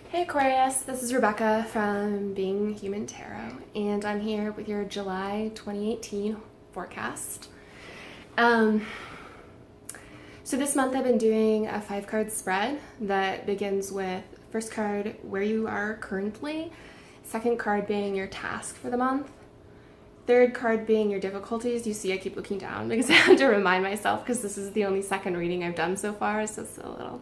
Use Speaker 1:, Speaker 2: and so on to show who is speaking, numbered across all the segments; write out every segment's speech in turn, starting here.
Speaker 1: Hey Aquarius, this is Rebecca from Being Human Tarot, and I'm here with your July 2018 forecast. So this month I've been doing a 5-card spread that begins with first card, where you are currently, second card being your task for the month, third card being your difficulties. You see I keep looking down because I have to remind myself because this is the only second reading I've done so far, so it's a little...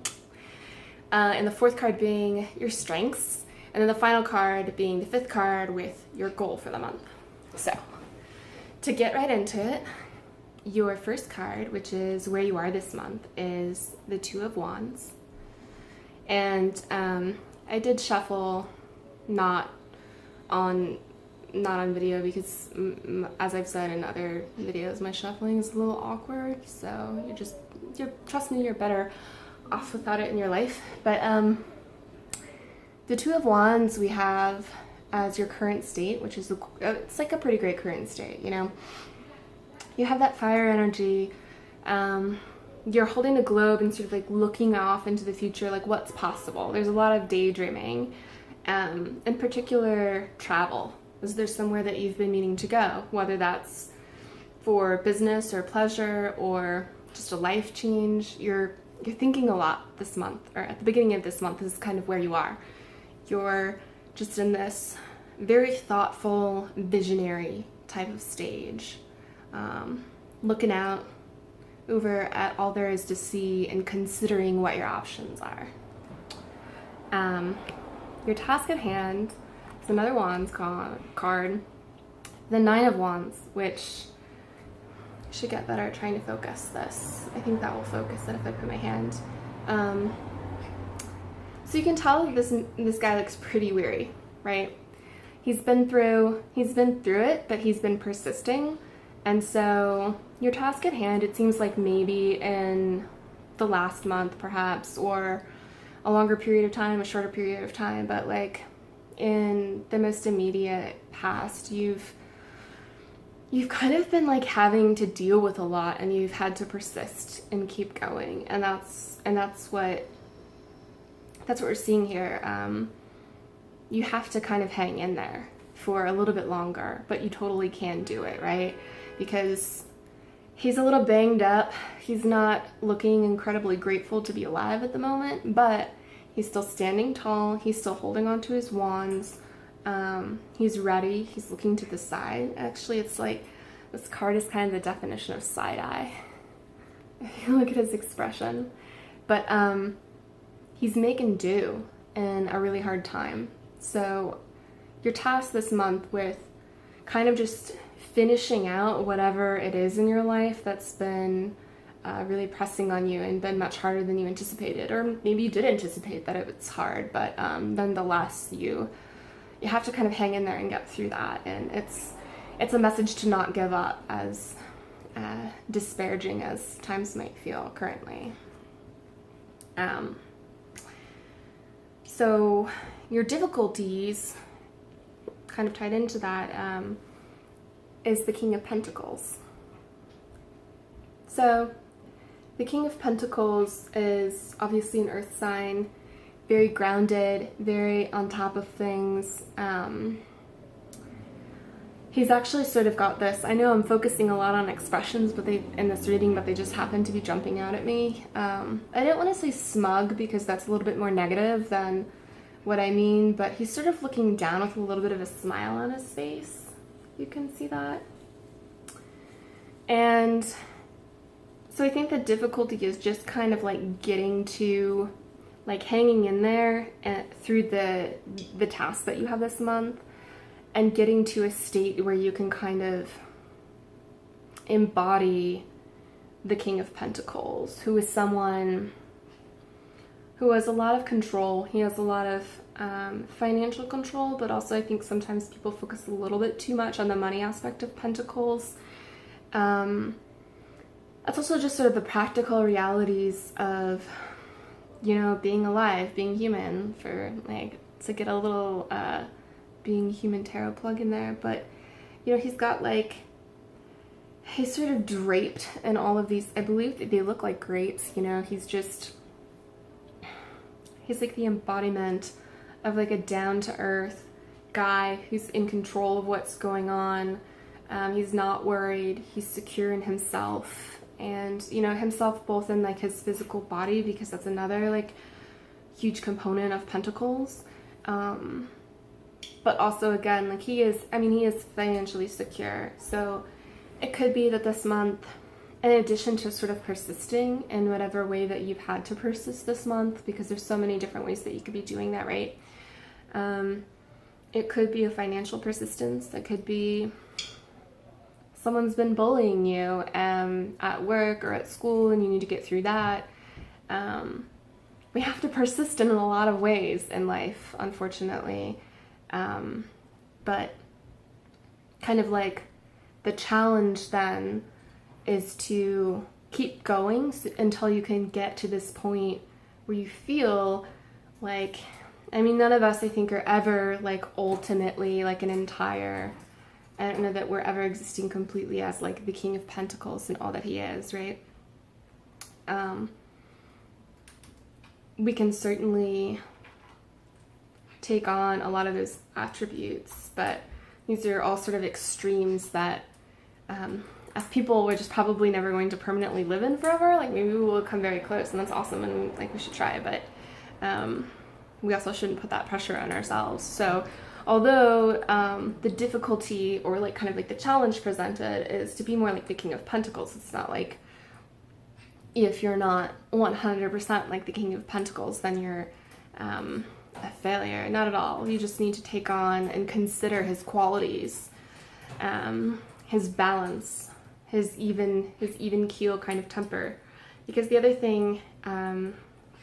Speaker 1: and the fourth card being your strengths, and then the final card being the fifth card with your goal for the month. So, to get right into it, your first card, which is where you are this month, is the Two of Wands. And I did shuffle not on video because, as I've said in other videos, my shuffling is a little awkward. So trust me, you're better off without it in your life. But the Two of Wands we have as your current state, which is it's like a pretty great current state, you know. You have that fire energy. You're holding a globe and sort of like looking off into the future, like what's possible. There's a lot of daydreaming, in particular travel. Is there somewhere that you've been meaning to go, whether that's for business or pleasure or just a life change? You're thinking a lot this month, or at the beginning of this month is kind of where you are. You're just in this very thoughtful, visionary type of stage, looking out over at all there is to see and considering what your options are. Your task at hand is another Wands card, the Nine of Wands, which should get better at trying to focus this. I think that will focus it if I put my hand. So you can tell this guy looks pretty weary, right? He's been through it, but he's been persisting. And so your task at hand, it seems like maybe in the last month perhaps, or a longer period of time, a shorter period of time, but like in the most immediate past, you've kind of been like having to deal with a lot, and you've had to persist and keep going, and that's what we're seeing here. You have to kind of hang in there for a little bit longer, but you totally can do it, right? Because he's a little banged up. He's not looking incredibly grateful to be alive at the moment, but he's still standing tall. He's still holding on to his wands. He's ready. He's looking to the side. Actually, it's like this card is kind of the definition of side eye. If you look at his expression. But he's making do in a really hard time. So you're tasked this month with kind of just finishing out whatever it is in your life that's been really pressing on you and been much harder than you anticipated. Or maybe you did anticipate that it's hard, but nonetheless, you have to kind of hang in there and get through that. And it's a message to not give up, as disparaging as times might feel currently. So your difficulties, kind of tied into that, is the King of Pentacles. So the King of Pentacles is obviously an earth sign, very grounded, very on top of things. He's actually sort of got this, I know I'm focusing a lot on expressions in this reading, but they just happen to be jumping out at me. I didn't want to say smug because that's a little bit more negative than what I mean, but he's sort of looking down with a little bit of a smile on his face. You can see that. And so I think the difficulty is just kind of like getting to, like hanging in there and through the task that you have this month, and getting to a state where you can kind of embody the King of Pentacles, who is someone who has a lot of control. He has a lot of financial control, but also I think sometimes people focus a little bit too much on the money aspect of Pentacles. That's also just sort of the practical realities of, you know, being alive, being human, for like to get a little Being Human Tarot plug in there. But, you know, he's got like, he's sort of draped in all of these, I believe they look like grapes, you know. He's like the embodiment of like a down-to-earth guy who's in control of what's going on. He's not worried. He's secure in himself, and you know, himself both in like his physical body, because that's another like huge component of Pentacles. But also again, like he is financially secure. So it could be that this month, in addition to sort of persisting in whatever way that you've had to persist this month, because there's so many different ways that you could be doing that, right? It could be a financial persistence. It could be someone's been bullying you at work or at school, and you need to get through that. We have to persist in a lot of ways in life, unfortunately. But kind of like the challenge then is to keep going until you can get to this point where you feel like, I mean, none of us, I think, are ever like ultimately like an entire, I don't know that we're ever existing completely as like the King of Pentacles and all that he is, right? We can certainly take on a lot of those attributes, but these are all sort of extremes that as people we're just probably never going to permanently live in forever. Like maybe we will come very close, and that's awesome, and like we should try, but we also shouldn't put that pressure on ourselves. So although the difficulty or like kind of like the challenge presented is to be more like the King of Pentacles, it's not like if you're not 100% like the King of Pentacles, then you're a failure. Not at all. You just need to take on and consider his qualities, his balance, his even keel kind of temper. Because the other thing in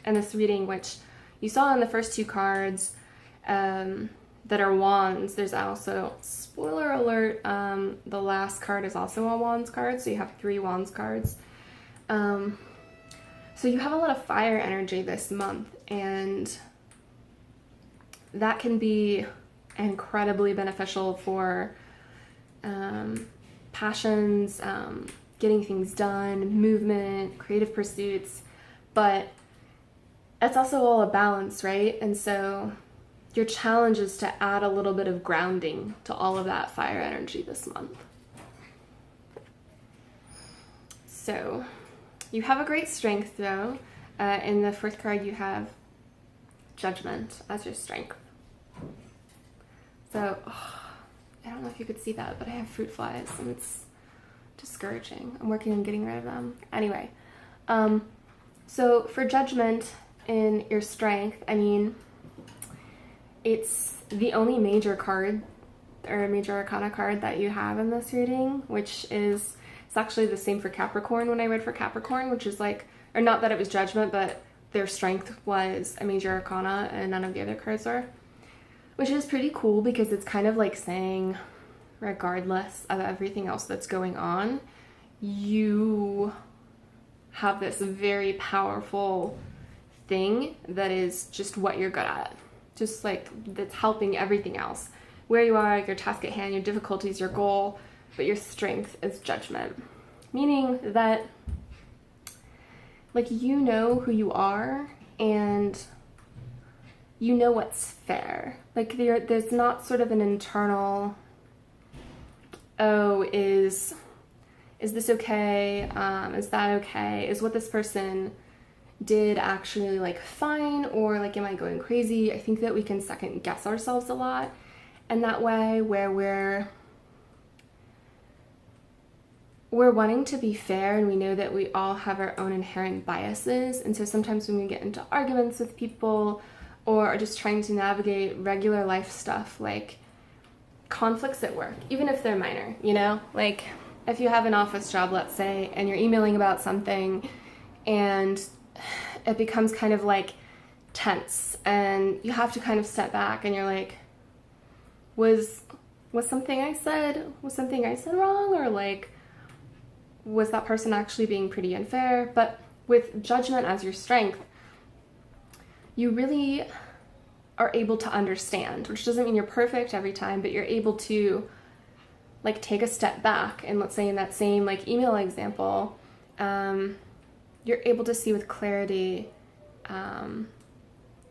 Speaker 1: this reading, which you saw in the first two cards that are wands, there's also, spoiler alert, the last card is also a wands card, so you have 3 wands cards. So you have a lot of fire energy this month, and that can be incredibly beneficial for passions, getting things done, movement, creative pursuits, but it's also all a balance, right? And so your challenge is to add a little bit of grounding to all of that fire energy this month. So you have a great strength, though. In the fourth card, you have Judgment as your strength. So, I don't know if you could see that, but I have fruit flies, and it's discouraging. I'm working on getting rid of them. Anyway, so for Judgment in your strength, I mean, it's the only major card or major arcana card that you have in this reading, which is, it's actually the same for Capricorn when I read for Capricorn, which is like, or not that it was Judgment, but their strength was a major arcana and none of the other cards are. Which is pretty cool, because it's kind of like saying, regardless of everything else that's going on, you have this very powerful thing that is just what you're good at. Just like, that's helping everything else. Where you are, your task at hand, your difficulties, your goal, but your strength is Judgment. Meaning that, like, you know who you are, and you know what's fair. Like, there's not sort of an internal, oh, is this okay? Is that okay? Is what this person did actually, like, fine? Or, like, am I going crazy? I think that we can second guess ourselves a lot. And that way, where we're wanting to be fair, and we know that we all have our own inherent biases. And so sometimes when we get into arguments with people, or are just trying to navigate regular life stuff, like conflicts at work, even if they're minor, you know? Like, if you have an office job, let's say, and you're emailing about something, and it becomes kind of like tense, and you have to kind of step back, and you're like, was something I said wrong? Or like, was that person actually being pretty unfair? But with Judgment as your strength, you really are able to understand, which doesn't mean you're perfect every time, but you're able to, like, take a step back. And let's say in that same, like, email example, you're able to see with clarity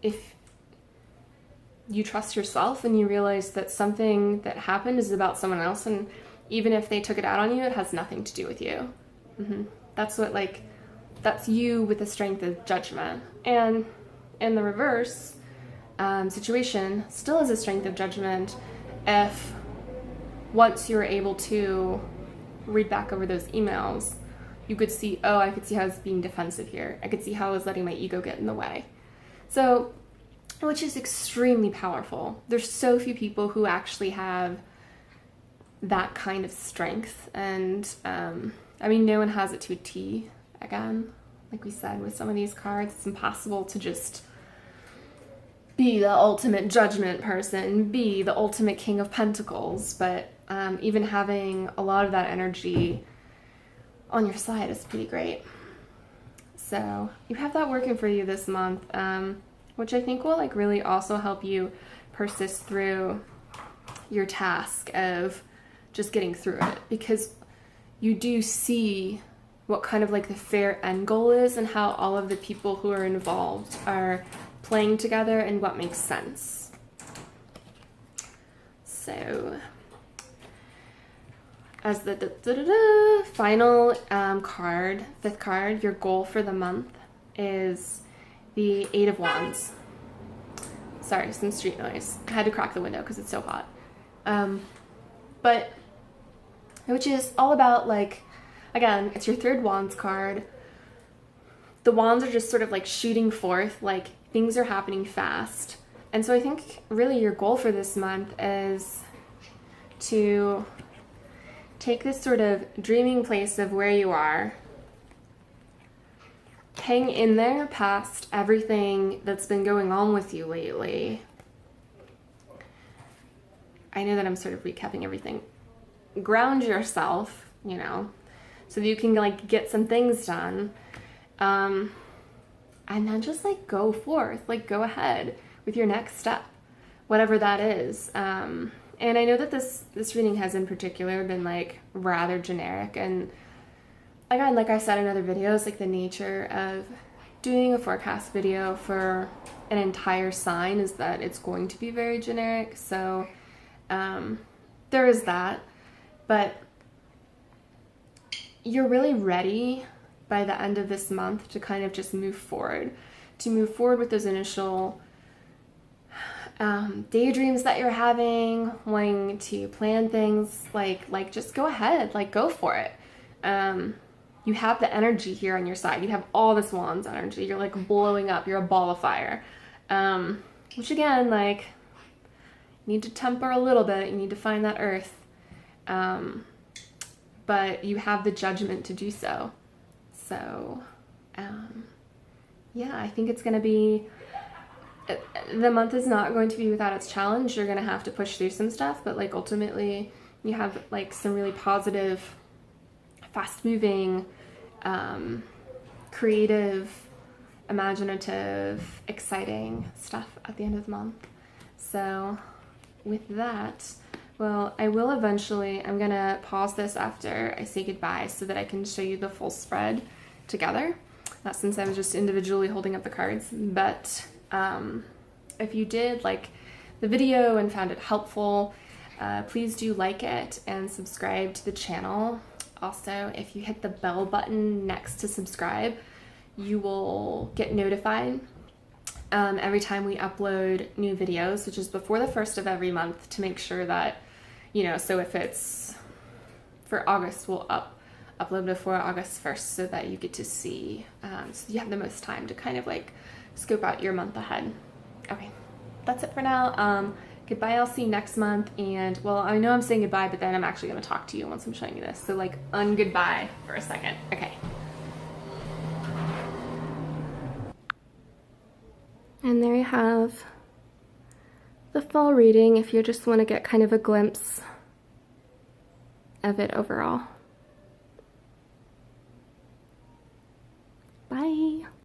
Speaker 1: if you trust yourself and you realize that something that happened is about someone else, and even if they took it out on you, it has nothing to do with you. That's what, like, that's you with the strength of judgment. And in the reverse situation, still is a strength of judgment if once you're able to read back over those emails, you could see, oh, I could see how I was being defensive here. I could see how I was letting my ego get in the way. So, which is extremely powerful. There's so few people who actually have that kind of strength. And, I mean, no one has it to a T. Again, like we said, with some of these cards, it's impossible to just be the ultimate judgment person, be the ultimate King of Pentacles, but even having a lot of that energy on your side is pretty great. So you have that working for you this month, which I think will like really also help you persist through your task of just getting through it, because you do see what kind of like the fair end goal is and how all of the people who are involved are playing together and what makes sense. So as the final card, fifth card, your goal for the month is the Eight of Wands. Sorry, some street noise. I had to crack the window because it's so hot. But which is all about, like, again, it's your third Wands card. The wands are just sort of like shooting forth, like things are happening fast. And so I think really your goal for this month is to take this sort of dreaming place of where you are, hang in there past everything that's been going on with you lately. I know that I'm sort of recapping everything. Ground yourself, you know, so that you can like get some things done. And then just like go forth, like go ahead with your next step, whatever that is. And I know that this reading has in particular been like rather generic, and again, like I said in other videos, like the nature of doing a forecast video for an entire sign is that it's going to be very generic. So there is that, but you're really ready by the end of this month to kind of just move forward with those initial daydreams that you're having, wanting to plan things, like just go ahead, like go for it. You have the energy here on your side. You have all this Wands energy. You're like blowing up. You're a ball of fire. Which again, like, you need to temper a little bit. You need to find that earth. But you have the judgment to do so. So, yeah, I think it's going to be, the month is not going to be without its challenge. You're going to have to push through some stuff, but like ultimately you have like some really positive, fast moving, creative, imaginative, exciting stuff at the end of the month. So with that, well, I will eventually, I'm going to pause this after I say goodbye so that I can show you the full spread together. Not since I was just individually holding up the cards, but if you did like the video and found it helpful, please do like it and subscribe to the channel. Also, if you hit the bell button next to subscribe, you will get notified every time we upload new videos, which is before the 1st of every month, to make sure that, you know, so if it's for August, we'll upload before August 1st so that you get to see, so you have the most time to kind of like scope out your month ahead. Okay, that's it for now. Goodbye, I'll see you next month, and well, I know I'm saying goodbye, but then I'm actually going to talk to you once I'm showing you this, so like un-goodbye for a second. Okay. And there you have the full reading if you just want to get kind of a glimpse of it overall.